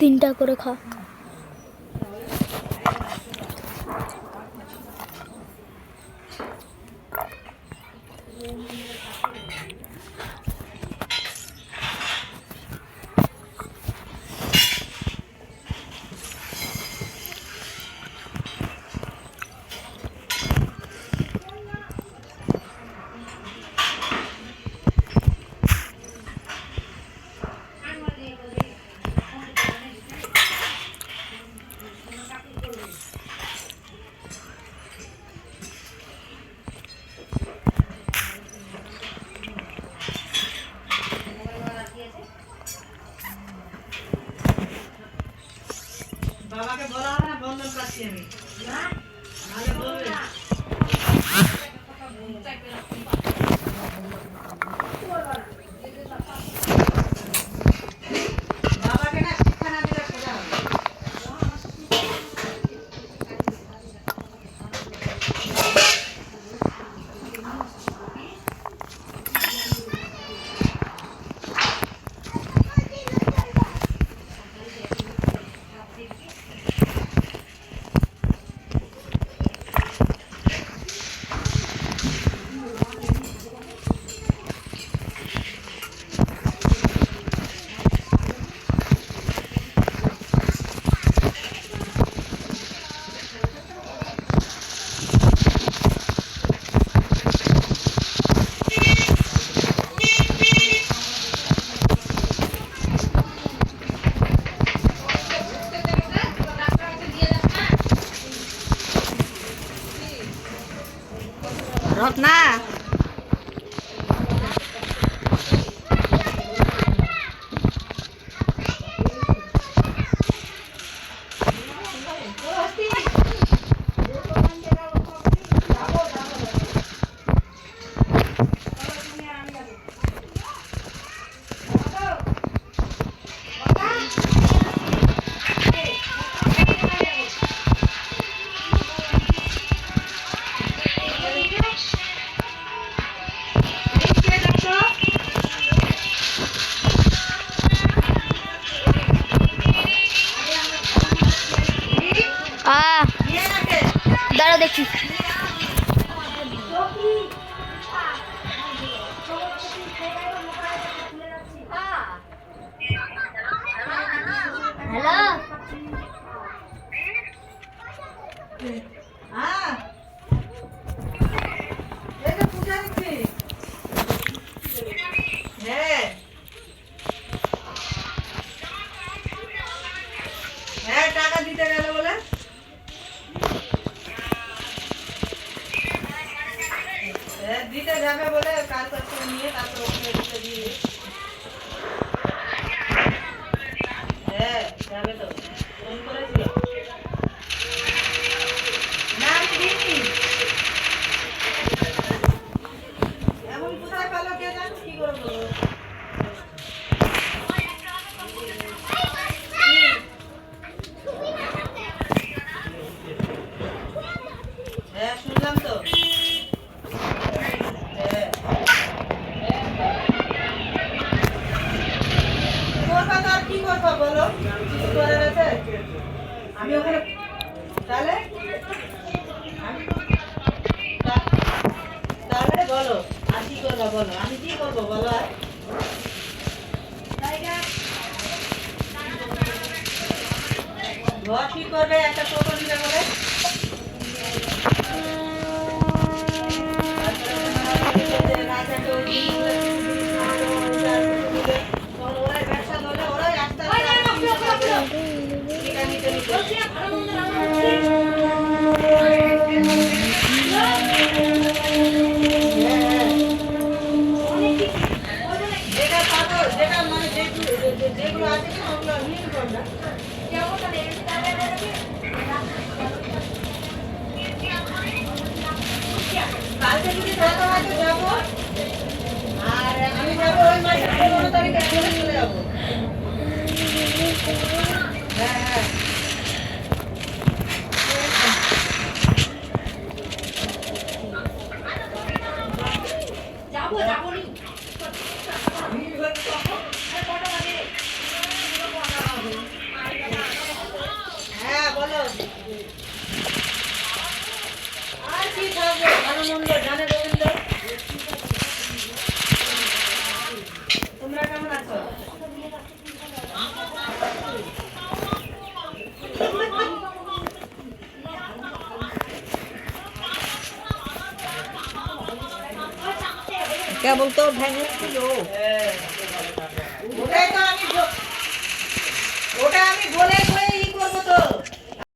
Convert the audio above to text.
তিনটা করে খা। বাবাকে বলা হবে না, বন্ধন পাচ্ছি আমি নাহলে বলবে বাবাকে না শিক্ষা না দিলে সোজা হবে। রত্না দাঁড়া দেখছি। হ্যালো, টাকা দিতে গেল বলে দিতে যাবে বলে কাজ করতে নিয়ে তারপর ওকে দিতে দিয়ে যাবে তো ফোন করেছিল না আমি দিইনি এমন কোথায় পেলো কে জানো কি করে বলবো শুনলাম তো কি করবো বলো আমি ওখানে তাহলে তাহলে বলো আর কি করবো বলো আমি কি করবো বলো আর ঘর ঠিক করবে একটা টোটো দিতে বলে যেগুলো আছে ওগুলো নিয়ে করবে কালকে যদি দেখা হয় তো যাবো আর আমি যাবো ওই মাসের 15 তারিখে চলে যাবো হ্যাঁ যাবো যাবো নি ভিড় হচ্ছে কখন কটা বাজে কেবল তো ভ্যানের ছিল। ওটাই তো ওটা আমি বলে ই করবো তো।